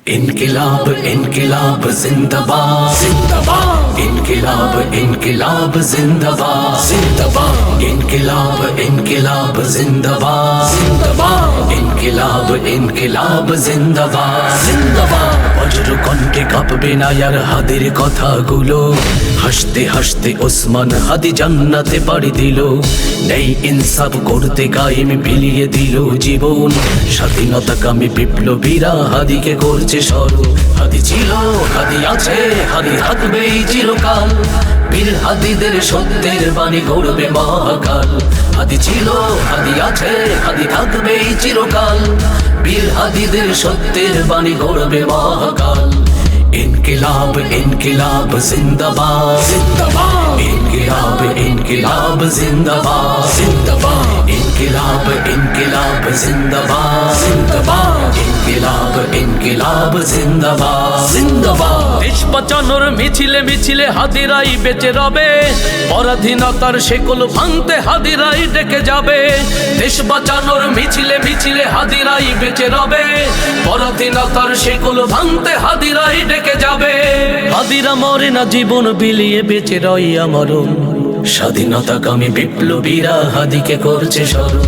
इनकिलाब इनकिलाब जिंदाबाद जिंदाबाद इनकिलाब इनकिलाब जिंदाबाद जिंदाबाद इनकिलाब इनकिलाब जिंदाबाद जिंदाबाद इनकिलाब इनकिलाब जिंदाबाद जिंदाबाद বজ্র কণ্ঠে কাঁপবে না আর হাদির কথাগুলো হাসতে হাসতে ওসমান হাদি জান্নাতে পাড়ি দিল নেই ইনসাফ করতে কায়েম বিলিয়ে দিল জীবন স্বাধীনতাকামী বিপ্লবীরা হাদিকে করছে স্মরণ হাদি ছিল হাদি আছে হাদি থাকবেই চিরকাল বীর হাদিদের সত্যের বাণী গড়বে মহাকাল হাদি ছিল হাদি আছে হাদি থাকবেই চিরকাল বীর হাদিদের সত্যের বাণী গড়বে মহাকাল इनकिलाब इनकिलाब जिंदाबाद जिंदाबाद इनकिलाब इनकिलाब जिंदाबाद जिंदाबाद इनकिलाब इनकिलाब जिंदाबाद जिंदाबाद इनकिलाब इनकिलाब जिंदाबाद जिंदाबाद দেশ বাঁচানোর মিছিলে মিছিলে হাদিরাই বেঁচে রবে পরাধীনতার শেকল ভাঙতে হাদিরাই ডেকে যাবে দেশ বাঁচানোর মিছিলে মিছিলে হাদিরাই বেঁচে রবে পরাধীনতার শেকল ভাঙতে হাদিরাই ডেকে যাবে হাদিরা মরে না জীবন বিলিয়ে বেঁচে রই আমরণ স্বাধীনতাকামী বিপ্লবীরা হাদিকে করছে স্মরণ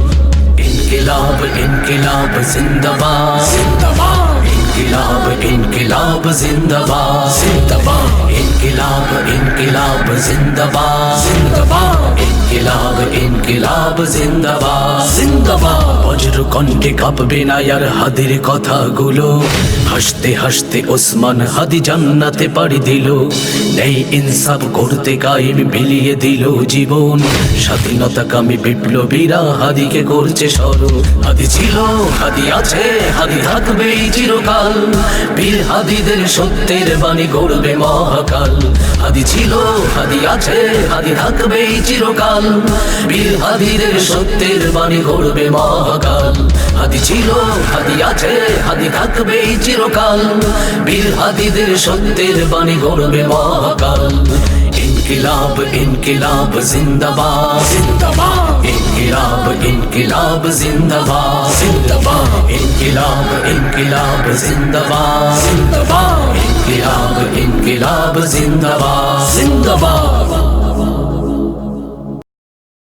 इनकिलाब इनकिलाब जिंदाबाद जिंदाबाद इनकिलाब इनकिलाब जिंदाबाद जिंदाबाद इनकिलाब इनकिलाब जिंदाबाद जिंदाबाद इनकिलाब इनकिलाब जिंदाबाद जिंदाबाद বজ্র কণ্ঠে কাঁপবে না আর হাদির কথাগুলো হাসতে হাসতে ওসমান হাদি জান্নাতে পাড়ি দিল নেই ইনসাফ করতে কায়েম বিলিয়ে দিল জীবন স্বাধীনতাকামী বিপ্লবীরা হাদিকে করছে স্মরণ হাদি ছিল হাদি আছে হাদি থাকবেই চিরকাল বীর হাদিদের সত্যের বাণী গড়বে মহাকাল হাদি ছিল হাদি আছে হাদি থাকবেই চিরকাল বীর হাদিদের সত্যের বাণী গড়বে মহাকাল হাদি ছিল হাদি আছে হাদি থাকবেই চিরকাল বীর হাদিদের সত্যের বাণী গড়বে মহাকাল इनकिलाब इनकिलाब जिंदाबाद जिंदाबाद इनकिलाब इनकिलाब जिंदाबाद जिंदाबाद इनकिलाब इनकिलाब जिंदाबाद जिंदाबाद इनकिलाब इनकिलाब जिंदाबाद जिंदाबाद